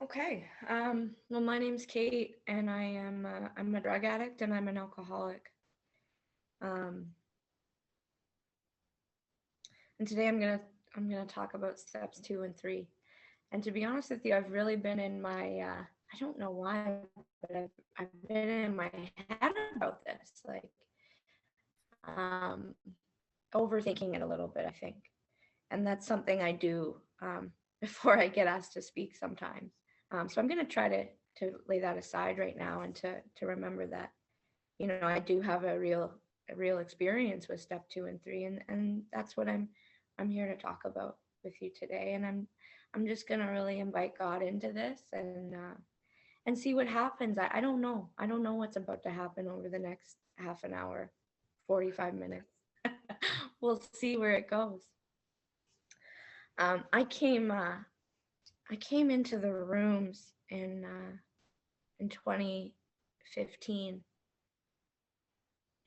Okay. Well, my name's Kate, and I'm a drug addict, and I'm an alcoholic. Um, and today I'm gonna talk about steps 2 and 3. And to be honest with you, I've really been in my I don't know why, but I've been in my head about this, like um, overthinking it a little bit, I think. And that's something I do before I get asked to speak sometimes. So I'm gonna try to lay that aside right now and to remember that I do have a real experience with step 2 and 3, and that's what I'm here to talk about with you today. And I'm just gonna really invite God into this and see what happens. I don't know. I don't know what's about to happen over the next half an hour, 45 minutes. We'll see where it goes. Um, I came uh, I came into the rooms in 2015,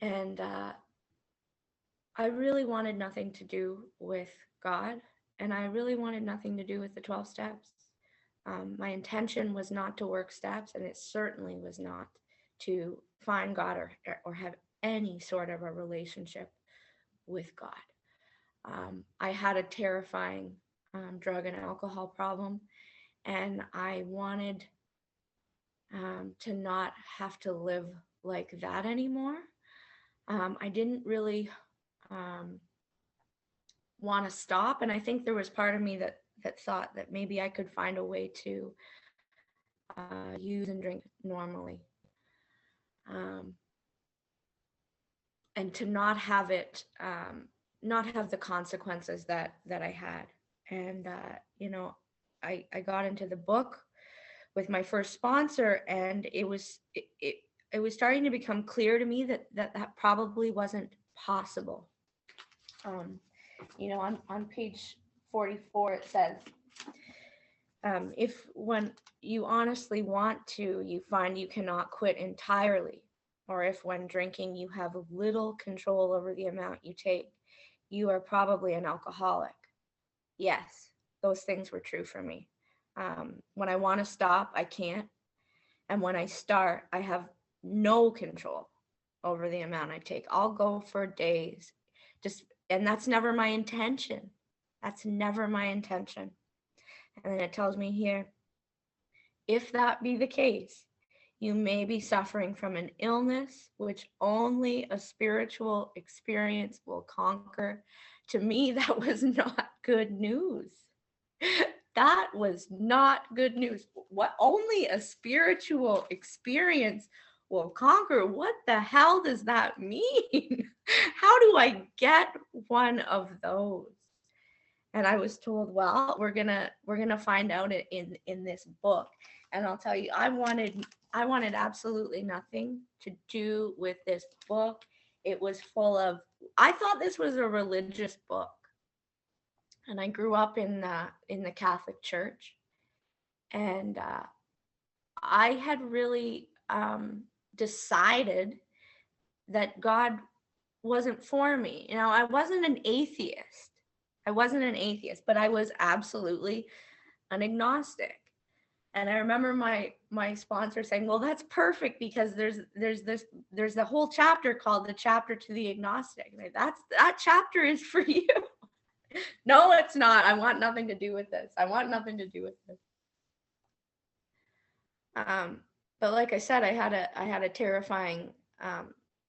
and I really wanted nothing to do with God, and I really wanted nothing to do with the 12 steps. My intention was not to work steps, and it certainly was not to find God or have any sort of a relationship with God. I had a terrifying drug and alcohol problem, and I wanted to not have to live like that anymore. I didn't really um, want to stop, and I think there was part of me that thought that maybe I could find a way to use and drink normally, um, and to not have it, not have the consequences that I had. And I got into the book with my first sponsor, and it was starting to become clear to me that probably wasn't possible. Um, on page 44 it says, if when you honestly want to, you find you cannot quit entirely, or if when drinking you have little control over the amount you take, you are probably an alcoholic. Yes, those things were true for me. When I want to stop, I can't. And when I start, I have no control over the amount I take. I'll go for days. And that's never my intention. That's never my intention. And then it tells me here, if that be the case, you may be suffering from an illness which only a spiritual experience will conquer. To me, that was not good news. That was not good news. What only a spiritual experience will conquer? What the hell does that mean? How do I get one of those? And I was told, well, we're gonna find out it in this book. And I'll tell you, I wanted absolutely nothing to do with this book. It was full of, I thought this was a religious book, and I grew up in the Catholic Church, and I had really decided that God wasn't for me. I wasn't an atheist. I wasn't an atheist, but I was absolutely an agnostic. And I remember my sponsor saying, "Well, that's perfect because there's the whole chapter called the chapter to the agnostic. That chapter is for you." No, it's not. I want nothing to do with this. I want nothing to do with this. Um, but like I said, I had a terrifying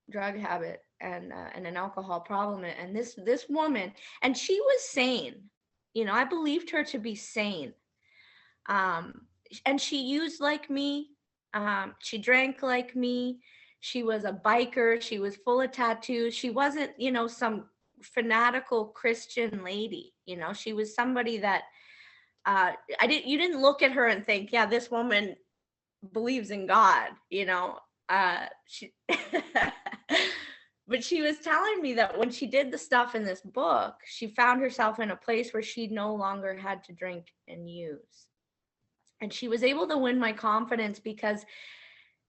drug habit and an alcohol problem, and this woman, and she was sane. I believed her to be sane. Um, and she used like me. She drank like me. She was a biker. She was full of tattoos. She wasn't, some fanatical Christian lady. She was somebody that you didn't look at her and think, yeah, this woman believes in God, she but she was telling me that when she did the stuff in this book, she found herself in a place where she no longer had to drink and use. And she was able to win my confidence because,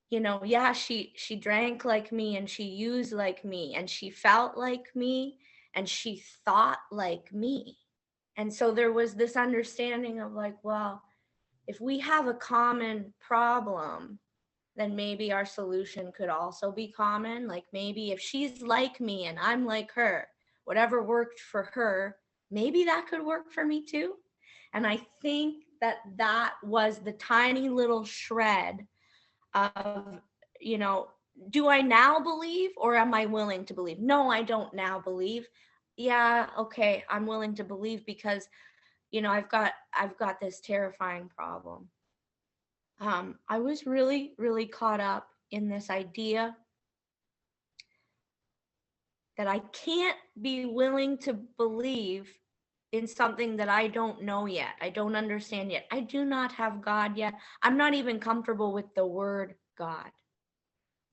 yeah, she drank like me, and she used like me, and she felt like me, and she thought like me. And so there was this understanding of like, well, if we have a common problem, then maybe our solution could also be common. Like maybe if she's like me and I'm like her, whatever worked for her, maybe that could work for me too. And I think that that was the tiny little shred of, you know, do I now believe or am I willing to believe? No, I don't now believe. Yeah, okay, I'm willing to believe because, you know, I've got this terrifying problem. I was really, really caught up in this idea that I can't be willing to believe in something that I don't know yet. I don't understand yet. I do not have God yet. I'm not even comfortable with the word God.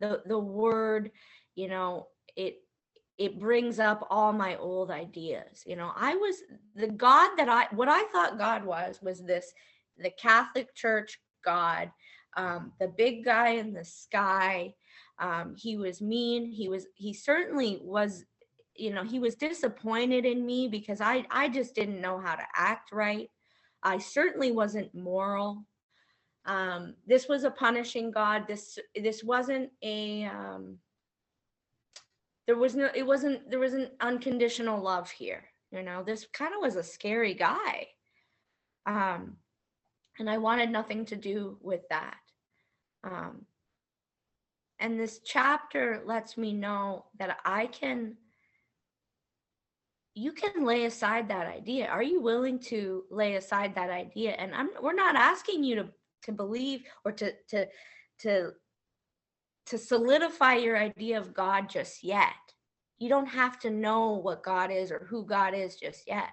The word, you know, it brings up all my old ideas. You know, I was the God that what I thought God was this, the Catholic Church God, the big guy in the sky. He was mean. He certainly was, you know, he was disappointed in me because I just didn't know how to act right. I certainly wasn't moral. This was a punishing God. This wasn't a there was no it wasn't there was an unconditional love here. You know, this kind of was a scary guy. Um, and I wanted nothing to do with that. Um, and this chapter lets me know that you can lay aside that idea. Are you willing to lay aside that idea? And we're not asking you to believe or to solidify your idea of God just yet. You don't have to know what God is or who God is just yet.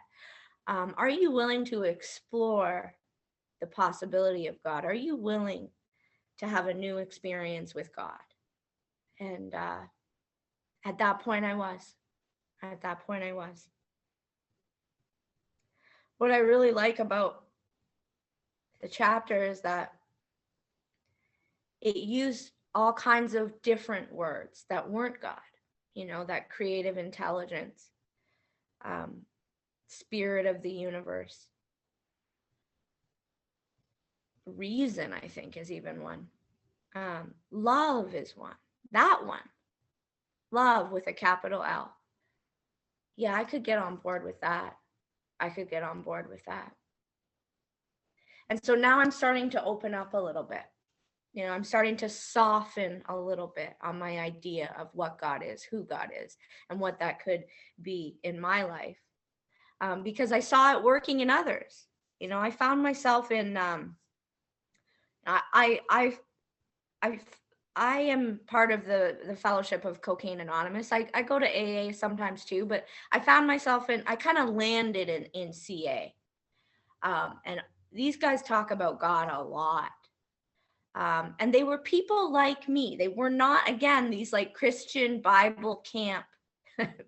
Are you willing to explore the possibility of God? Are you willing to have a new experience with God? And at that point, I was. At that point, I was. What I really like about the chapter is that it used all kinds of different words that weren't God, you know, that creative intelligence, spirit of the universe, reason, I think, is even one. Love is one. That one. Love with a capital L. Yeah, I could get on board with that. I could get on board with that. And so now I'm starting to open up a little bit. You know, I'm starting to soften a little bit on my idea of what God is, who God is, and what that could be in my life. Because I saw it working in others. You know, I found myself in I am part of the Fellowship of Cocaine Anonymous. I go to AA sometimes too, but I found myself I kind of landed in CA. And these guys talk about God a lot. And they were people like me. They were not, again, these like Christian Bible camp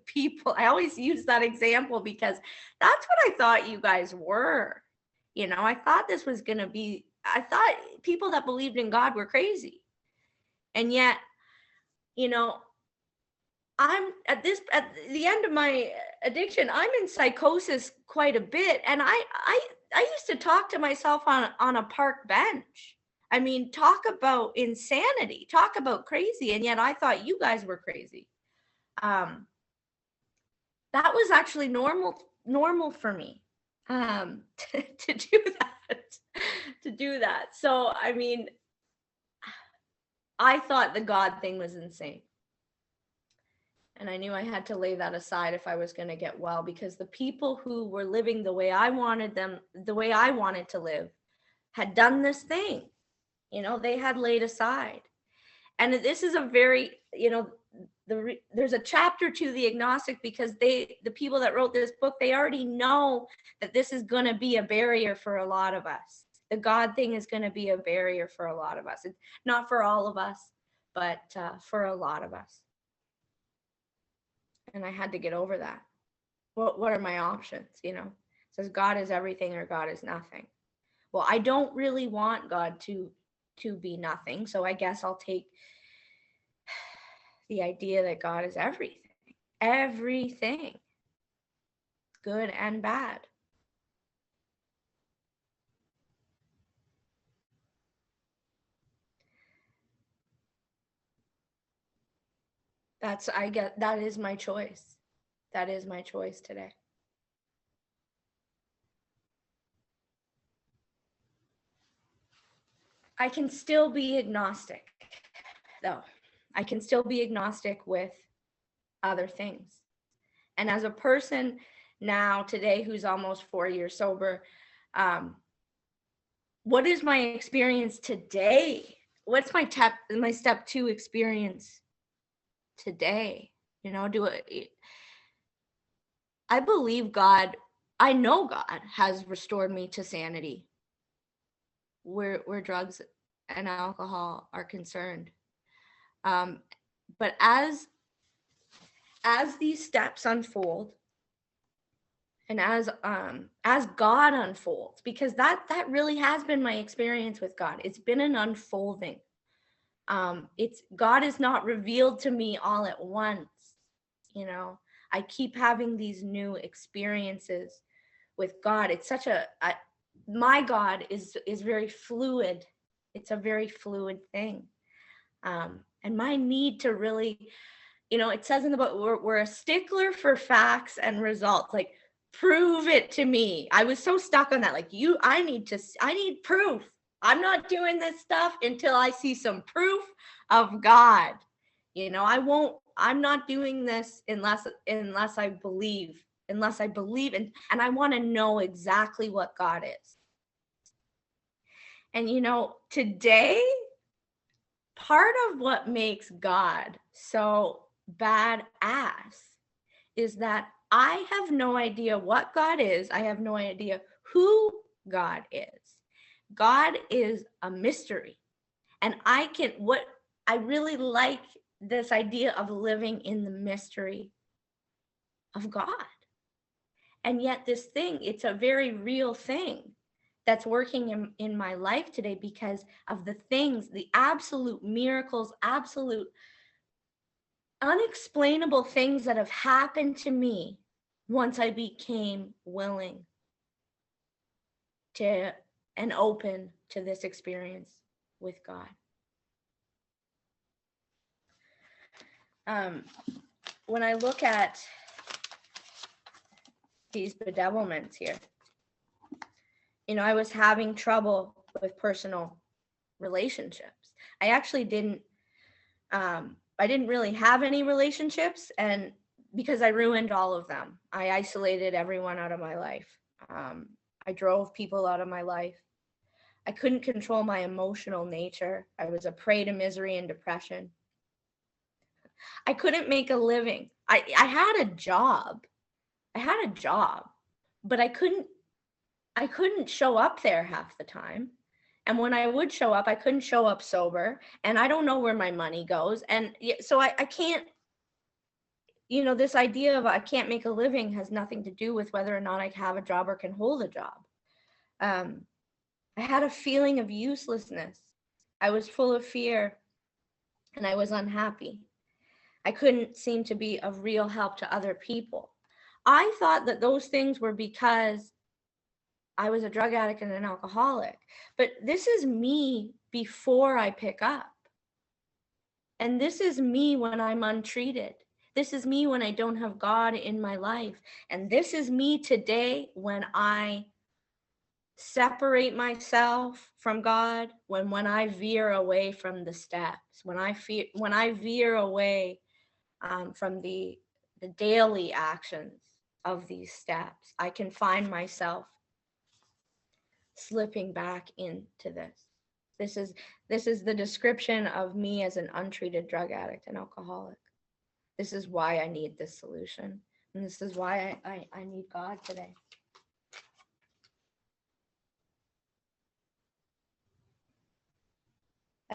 people. I always use that example because that's what I thought you guys were. You know, I thought this was going to be, I thought people that believed in God were crazy. And yet, you know, I'm at the end of my addiction, I'm in psychosis quite a bit. And I used to talk to myself on a park bench. I mean, talk about insanity, talk about crazy. And yet I thought you guys were crazy. That was actually normal for me, to do that. So, I mean, I thought the God thing was insane. And I knew I had to lay that aside if I was going to get well, because the people who were living the way I wanted them, the way I wanted to live, had done this thing. You know, they had laid aside. And this is a very, you know, there's a chapter to the agnostic because the people that wrote this book, they already know that this is going to be a barrier for a lot of us. The God thing is going to be a barrier for a lot of us. It's not for all of us, but for a lot of us. And I had to get over that. What are my options? You know, it says God is everything or God is nothing. Well, I don't really want God to be nothing. So I guess I'll take the idea that God is everything, good and bad. that is my choice. That is my choice today. I can still be agnostic, though. I can still be agnostic with other things. And as a person now today who's almost 4 years sober, what is my experience today? What's my step 2 experience today? You know, I believe God, I know God has restored me to sanity where drugs and alcohol are concerned. But as these steps unfold, and as God unfolds, because that really has been my experience with God. It's been an unfolding. It's God is not revealed to me all at once. You know, I keep having these new experiences with God. It's such my God is very fluid. It's a very fluid thing. And my need to really, you know, it says in the book, we're a stickler for facts and results. Like, prove it to me. I was so stuck on that. Like, I need proof. I'm not doing this stuff until I see some proof of God. You know, I'm not doing this unless I believe, and I want to know exactly what God is. And, you know, today, part of what makes God so badass is that I have no idea what God is. I have no idea who God is. God is a mystery. And I really like this idea of living in the mystery of God. And yet this thing, it's a very real thing that's working in my life today because of the things, the absolute miracles, absolute unexplainable things that have happened to me once I became willing to and open to this experience with God. When I look at these bedevilments here, you know, I was having trouble with personal relationships. I actually didn't really have any relationships, and because I ruined all of them. I isolated everyone out of my life. I drove people out of my life. I couldn't control my emotional nature. I was a prey to misery and depression. I couldn't make a living. I had a job. But I couldn't show up there half the time. And when I would show up, I couldn't show up sober, and I don't know where my money goes. And so I can't, you know, this idea of I can't make a living has nothing to do with whether or not I have a job or can hold a job. I had a feeling of uselessness. I was full of fear, and I was unhappy. I couldn't seem to be of real help to other people. I thought that those things were because I was a drug addict and an alcoholic. But this is me before I pick up. And this is me when I'm untreated. This is me when I don't have God in my life. And this is me today when I separate myself from God, when I veer away from the steps, when I veer away from the daily actions of these steps, I can find myself slipping back into this. This is the description of me as an untreated drug addict and alcoholic. This is why I need this solution. And this is why I need God today.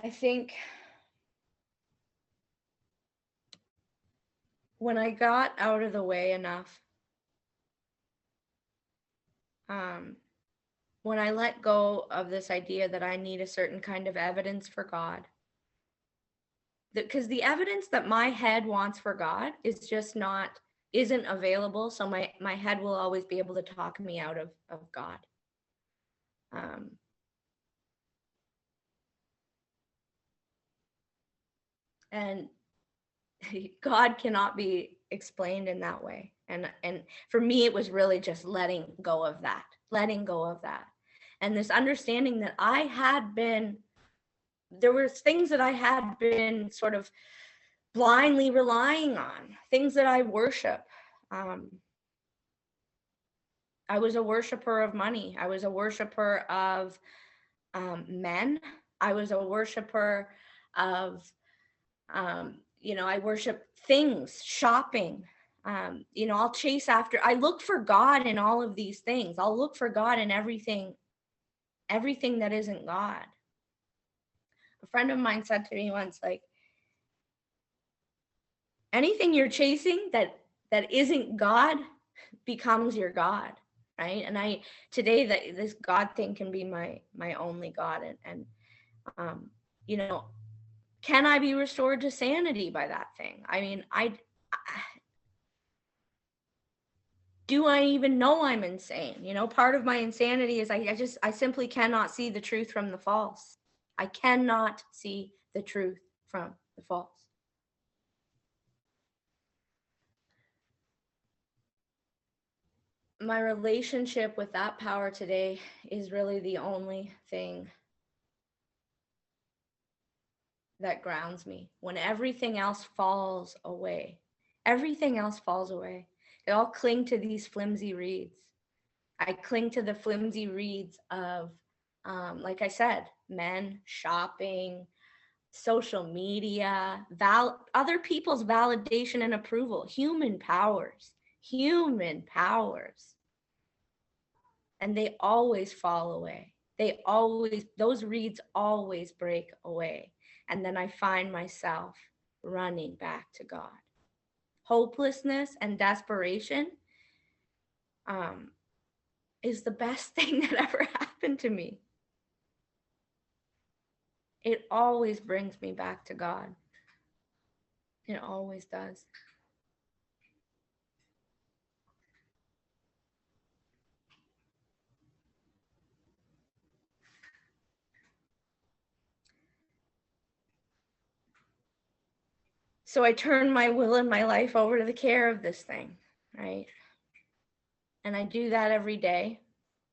I think when I got out of the way enough, when I let go of this idea that I need a certain kind of evidence for God, because the evidence that my head wants for God is just isn't available. So my head will always be able to talk me out of God. And God cannot be explained in that way. And for me, it was really just letting go of that, and this understanding that there were things that I had been sort of blindly relying on, things that I worship. I was a worshiper of money. I was a worshiper of men. I was a worshiper of, I worship things, shopping. I'll chase after, I look for God in all of these things. I'll look for God in everything that isn't God. A friend of mine said to me once, like, anything you're chasing that isn't God becomes your God, right? And today that this God thing can be my only God, and can I be restored to sanity by that thing? I mean, do I even know I'm insane? Part of my insanity is I simply cannot see the truth from the false. I cannot see the truth from the false. My relationship with that power today is really the only thing that grounds me. When everything else falls away, I'll cling to these flimsy reeds. I cling to the flimsy reeds of, like I said, men, shopping, social media, other people's validation and approval, human powers. And they always fall away. Those reeds always break away. And then I find myself running back to God. Hopelessness and desperation is the best thing that ever happened to me. It always brings me back to God. It always does. So I turn my will and my life over to the care of this thing, right? And I do that every day,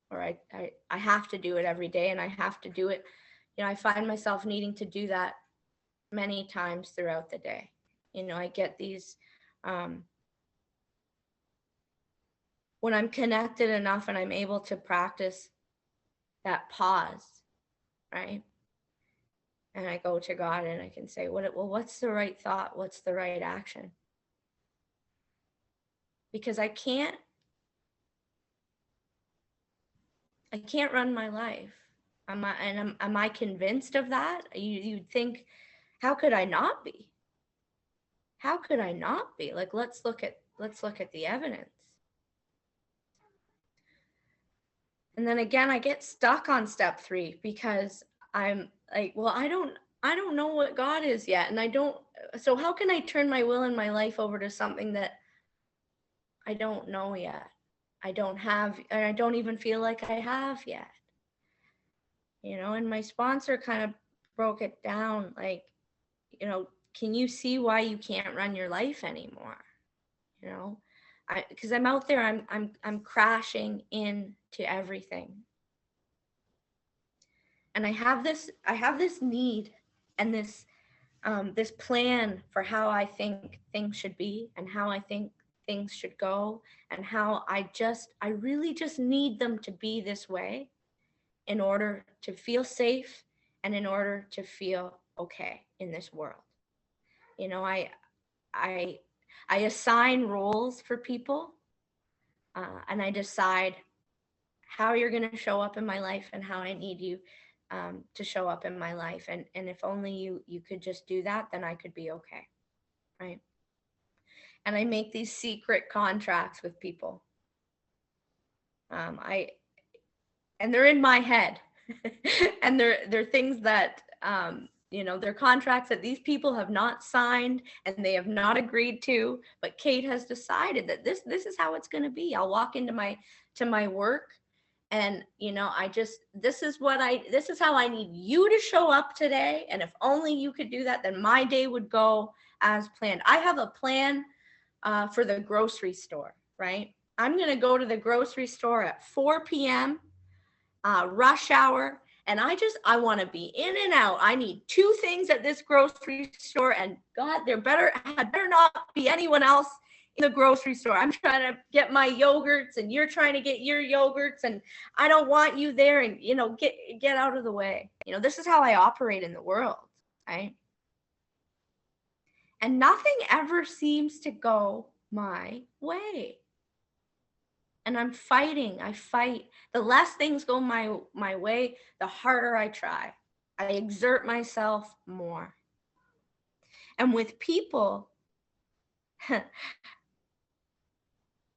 or I have to do it every day, and I have to do it. I find myself needing to do that many times throughout the day. I get these, when I'm connected enough and I'm able to practice that pause, right? And I go to God and I can say, what's the right thought? What's the right action? Because I can't run my life. Am I convinced of that? You'd think, how could I not be? How could I not be? Like, let's look at the evidence. And then again, I get stuck on step 3 because I'm like, well, I don't know what God is yet. And so how can I turn my will and my life over to something that I don't know yet? I don't have, and I don't even feel like I have yet. And my sponsor kind of broke it down, like, can you see why you can't run your life anymore? Because I'm out there, I'm crashing into everything. And I have this need and this plan for how I think things should be and how I think things should go, and how I really just need them to be this way in order to feel safe and in order to feel okay in this world. I assign roles for people, and I decide how you're going to show up in my life and how I need you to show up in my life. And if only you could just do that, then I could be okay, right? And I make these secret contracts with people. And they're in my head, and they're things that they're contracts that these people have not signed and they have not agreed to, but Kate has decided that this is how it's going to be. I'll walk into my work, and this is how I need you to show up today, and if only you could do that, then my day would go as planned. I have a plan for the grocery store, right? I'm going to go to the grocery store at 4 p.m. Rush hour. And I want to be in and out. I need 2 things at this grocery store, and God, there better not be anyone else in the grocery store. I'm trying to get my yogurts, and you're trying to get your yogurts, and I don't want you there. And get out of the way. This is how I operate in the world, right? And nothing ever seems to go my way. And I'm fighting. I fight. The less things go my way, the harder I try. I exert myself more. And with people,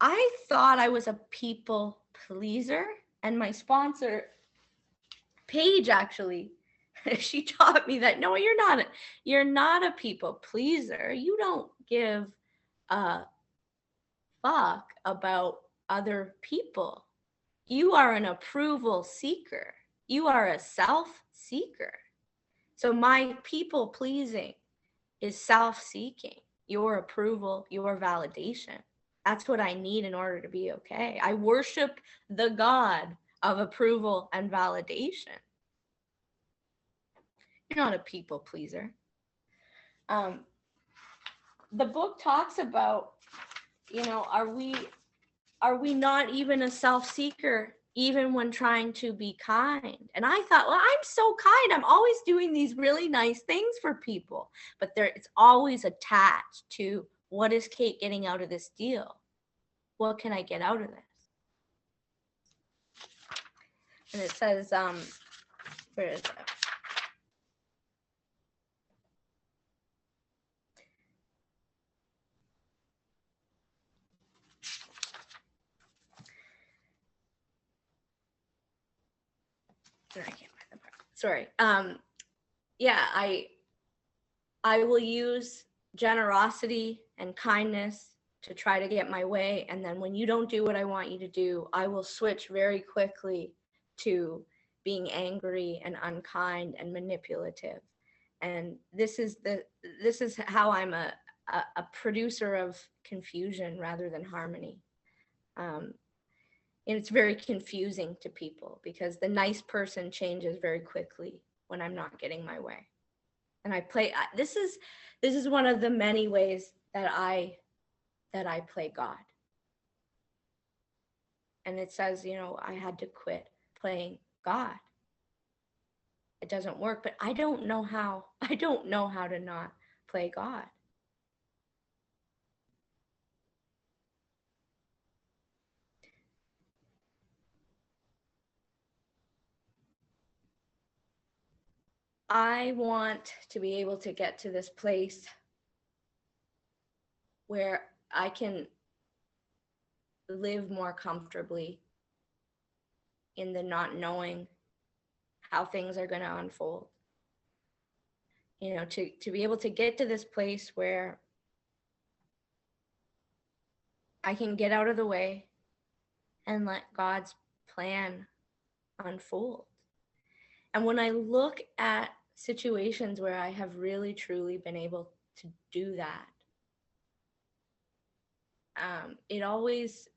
I thought I was a people pleaser. And my sponsor, Paige, actually, she taught me that, no, you're not a people pleaser. You don't give a fuck about other people. You are an approval seeker. You are a self-seeker. So my people pleasing is self-seeking, your approval, your validation. That's what I need in order to be okay. I worship the God of approval and validation. You're not a people pleaser. The book talks about, are we not even a self-seeker even when trying to be kind? And I thought, well, I'm so kind. I'm always doing these really nice things for people. But it's always attached to, what is Kate getting out of this deal? What can I get out of this? And it says, where is it? I can't find the part. Sorry. Yeah, I will use generosity and kindness to try to get my way. And then when you don't do what I want you to do, I will switch very quickly to being angry and unkind and manipulative. And this is how I'm a producer of confusion rather than harmony. And it's very confusing to people because the nice person changes very quickly when I'm not getting my way. And this is one of the many ways that I play God. And it says, I had to quit playing God. It doesn't work, but I don't know how. I don't know how to not play God. I want to be able to get to this place where I can live more comfortably in the not knowing how things are going to unfold. To be able to get to this place where I can get out of the way and let God's plan unfold. And when I look at situations where I have really, truly been able to do that, it always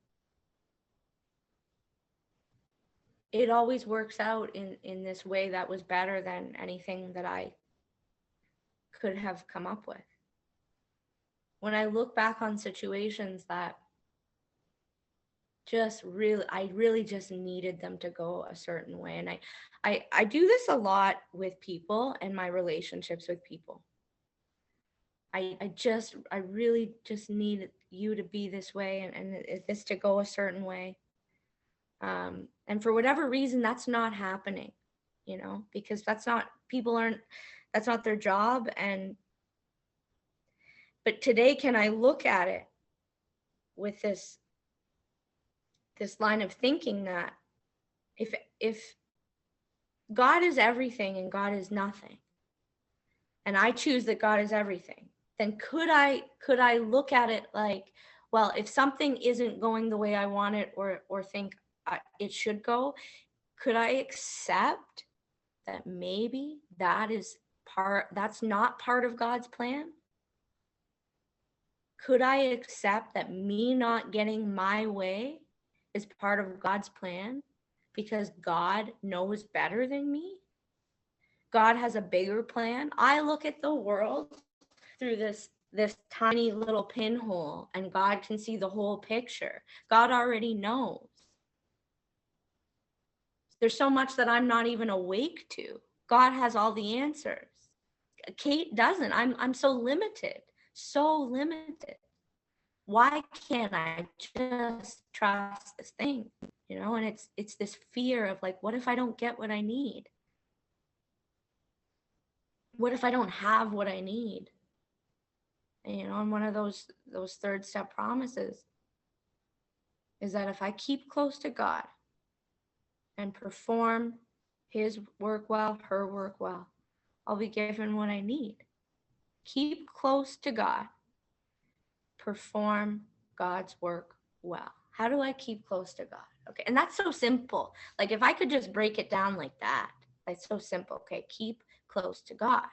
works out in this way that was better than anything that I could have come up with. When I look back on situations that I really just needed them to go a certain way. And I do this a lot with people and my relationships with people. I really just need you to be this way and this to go a certain way. And for whatever reason, that's not happening, because that's not their job. But today, can I look at it with this line of thinking that if God is everything and God is nothing, and I choose that God is everything, then could I look at it like, well, if something isn't going the way I want it or think it should go, could I accept that maybe that's not part of God's plan? Could I accept that me not getting my way is part of God's plan because God knows better than me? God has a bigger plan. I look at the world through this tiny little pinhole, and God can see the whole picture. God already knows. There's so much that I'm not even awake to. God has all the answers. Kate doesn't. I'm so limited. So limited. Why can't I just trust this thing? You know, and it's this fear of like, what if I don't get what I need? What if I don't have what I need? And, you know, and one of those third step promises is that if I keep close to God and perform his work well, her work well, I'll be given what I need. Keep close to God, perform God's work well. How do I keep close to God? Okay, and that's so simple. Like if I could just break it down like that, that's so simple. Okay, keep close to God.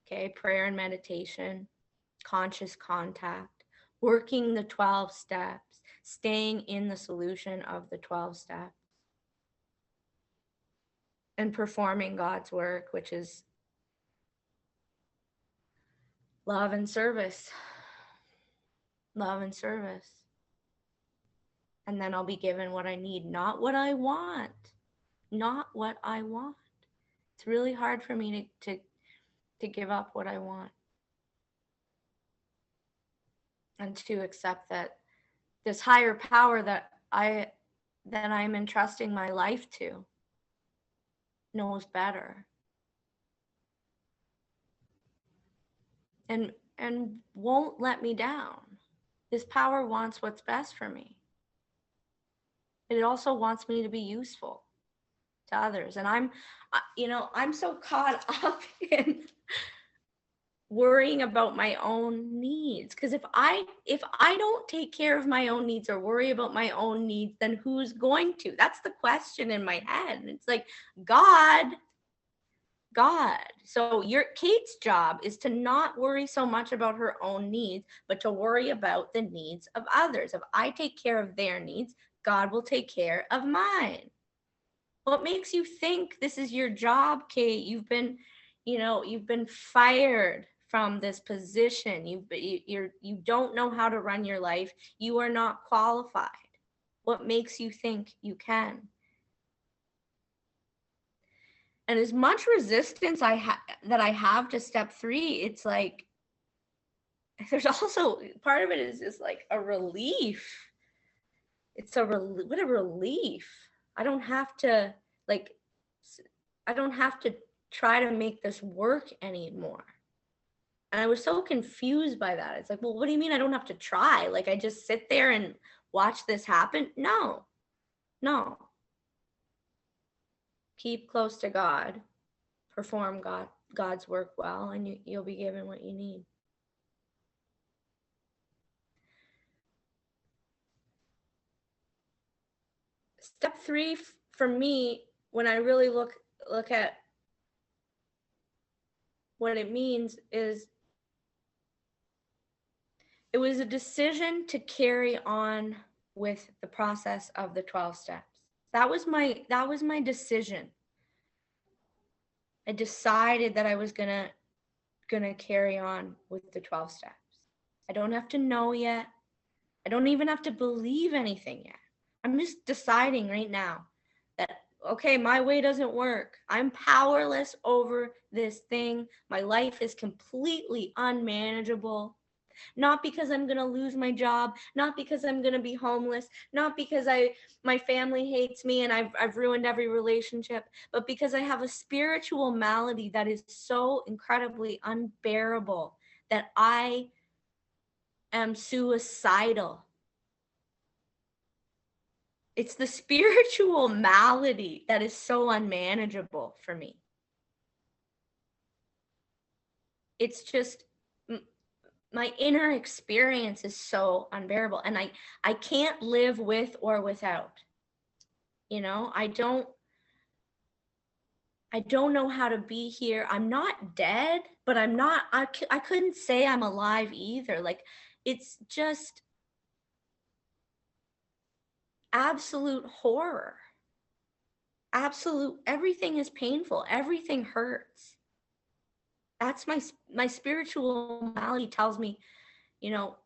Okay, prayer and meditation, conscious contact, working the 12 steps, staying in the solution of the 12 steps, and performing God's work, which is love and service. Love and service. And then I'll be given what I need, not what I want. Not what I want. It's really hard for me to give up what I want. And to accept that this higher power that I'm entrusting my life to knows better. And won't let me down. This power wants what's best for me. It also wants me to be useful to others. And I'm so caught up in worrying about my own needs, because if I don't take care of my own needs or worry about my own needs, then who's going to? That's the question in my head. And it's like, God. So Kate's job is to not worry so much about her own needs, but to worry about the needs of others. If I take care of their needs, God will take care of mine. What makes you think this is your job, Kate? You've been fired from this position. You don't know how to run your life. You are not qualified. What makes you think you can? And as much resistance that I have to step 3, it's like there's also part of it is just like a relief. It's what a relief. I don't have to try to make this work anymore. And I was so confused by that. It's like, well, what do you mean I don't have to try? Like I just sit there and watch this happen? No. Keep close to God, perform God's work well, and you'll be given what you need. Step 3 for me, when I really look at what it means, is it was a decision to carry on with the process of the 12 steps. That was my decision. I decided that I was gonna carry on with the 12 steps. I don't have to know yet. I don't even have to believe anything yet. I'm just deciding right now that, okay, my way doesn't work. I'm powerless over this thing. My life is completely unmanageable. Not because I'm going to lose my job, not because I'm going to be homeless, not because my family hates me and I've ruined every relationship, but because I have a spiritual malady that is so incredibly unbearable that I am suicidal. It's the spiritual malady that is so unmanageable for me. It's just my inner experience is so unbearable, and I can't live with or without. I don't know how to be here. I'm not dead, but I couldn't say I'm alive either. Like, It's just absolute horror. Absolute, everything is painful. Everything hurts. That's my spiritual malady tells me, you know,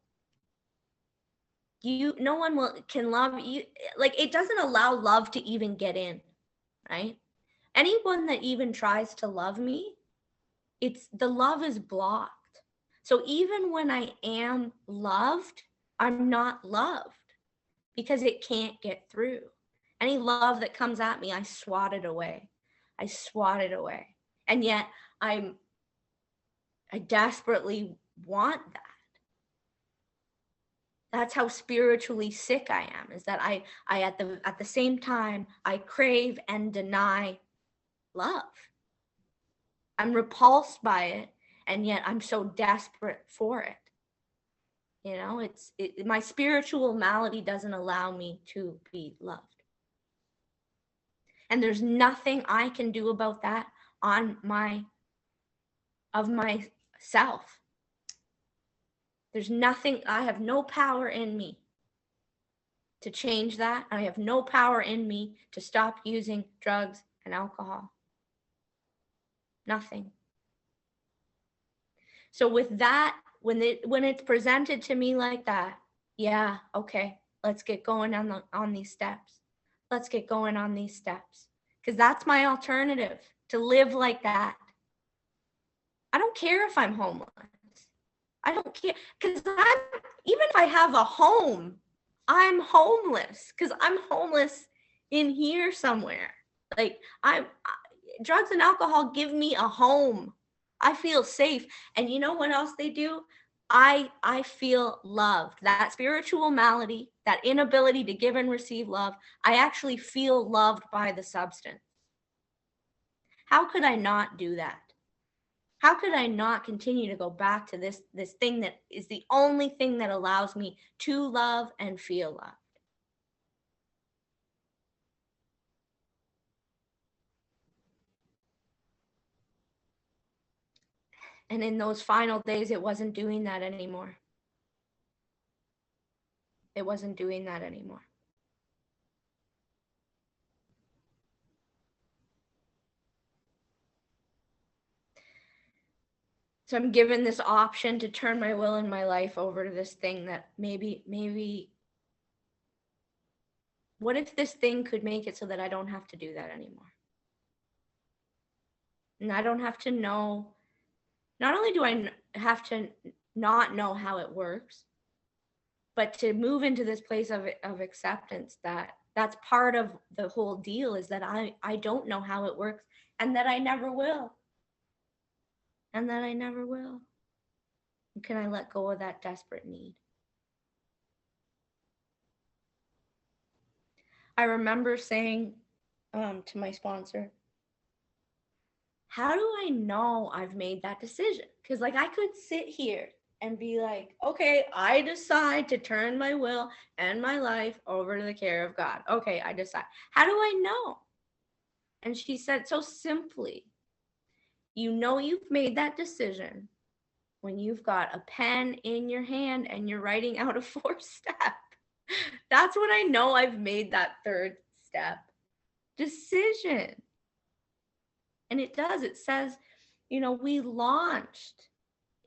no one can love you. Like, it doesn't allow love to even get in, right? Anyone that even tries to love me, it's the love is blocked. So even when I am loved, I'm not loved because it can't get through. Any love that comes at me, I swat it away. I swat it away. And yet I desperately want that. That's how spiritually sick I am, is that I at the same time I crave and deny love. I'm repulsed by it, and yet I'm so desperate for it. You know, my spiritual malady doesn't allow me to be loved. And there's nothing I can do about that of myself. There's nothing, I have no power in me to change that. I have no power in me to stop using drugs and alcohol. Nothing. So with that, when it's presented to me like that, yeah, okay, let's get going on these steps. Let's get going on these steps. Because that's my alternative, to live like that. I don't care if I'm homeless. I don't care, because even if I have a home, I'm homeless, because I'm homeless in here somewhere. Like, drugs and alcohol give me a home. I feel safe. And you know what else they do? I feel loved. That spiritual malady, that inability to give and receive love, I actually feel loved by the substance. How could I not do that? How could I not continue to go back to this thing that is the only thing that allows me to love and feel loved? And in those final days, it wasn't doing that anymore. It wasn't doing that anymore. So I'm given this option to turn my will and my life over to this thing that maybe, what if this thing could make it so that I don't have to do that anymore? And I don't have to know, not only do I have to not know how it works, but to move into this place of acceptance that's part of the whole deal, is that I don't know how it works, and that I never will. And that I never will. Can I let go of that desperate need? I remember saying to my sponsor, how do I know I've made that decision? Because, like, I could sit here and be like, okay, I decide to turn my will and my life over to the care of God. Okay, I decide. How do I know? And she said so simply, you know you've made that decision when you've got a pen in your hand and you're writing out a 4-step. That's when I know I've made that 3rd step decision. And it does. It says, you know, we launched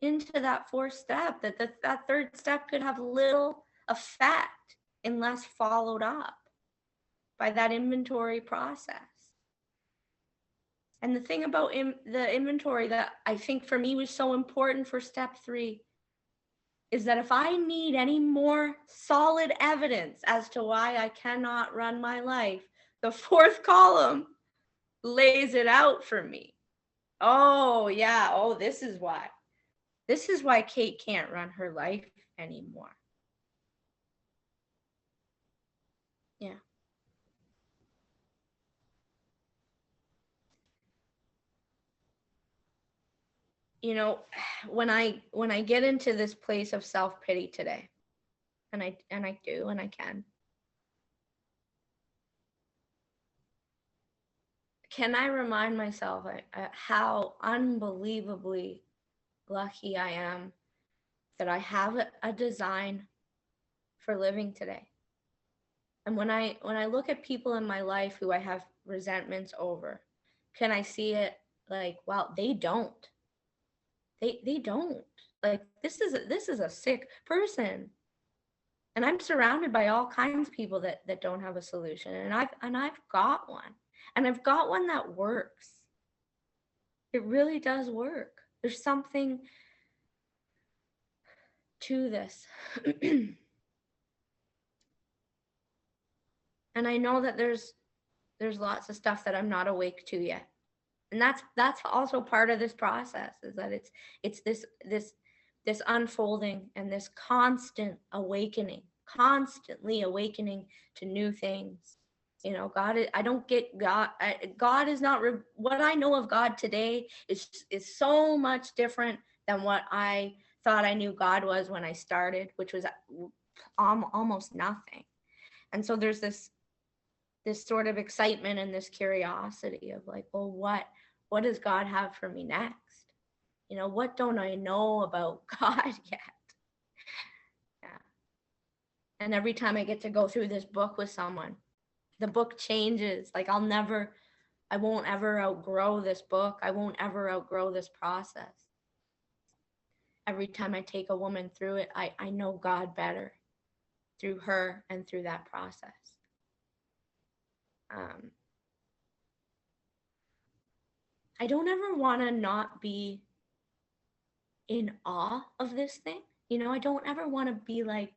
into that 4th step, that 3rd step could have little effect unless followed up by that inventory process. And the thing about the inventory that I think for me was so important for step 3 is that if I need any more solid evidence as to why I cannot run my life, the 4th column lays it out for me. Oh, yeah. Oh, this is why. This is why Kate can't run her life anymore. Yeah. You know, when I get into this place of self-pity today, and I do, and I can I remind myself how unbelievably lucky I am that I have a design for living today. And when I look at people in my life who I have resentments over, can I see it like, wow, they don't. They don't. Like this is a sick person. And I'm surrounded by all kinds of people that don't have a solution. And I've got one. And I've got one that works. It really does work. There's something to this. And I know that there's lots of stuff that I'm not awake to yet. And that's also part of this process, is that it's this unfolding and this constant awakening, constantly awakening to new things. You know, I don't get God. God is not what I know of God today is so much different than what I thought I knew God was when I started, which was almost nothing. And so there's this sort of excitement and this curiosity of like, well, what does God have for me next? You know, what don't I know about God yet? Yeah. And every time I get to go through this book with someone, the book changes. Like I won't ever outgrow this book. I won't ever outgrow this process. Every time I take a woman through it, I know God better through her and through that process. I don't ever want to not be in awe of this thing. You know, I don't ever want to be like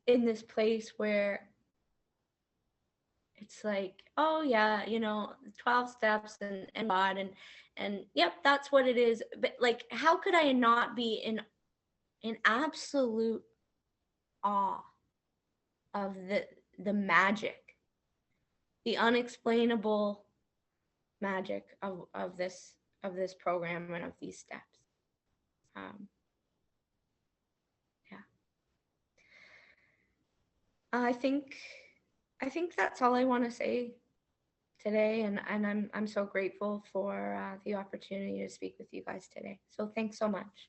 in this place where it's like, oh yeah, you know, 12 steps and God and yep, that's what it is. But like, how could I not be in absolute awe of the magic, the unexplainable magic of this program and of these steps. Yeah. I think that's all I want to say today, and I'm so grateful for the opportunity to speak with you guys today. So thanks so much.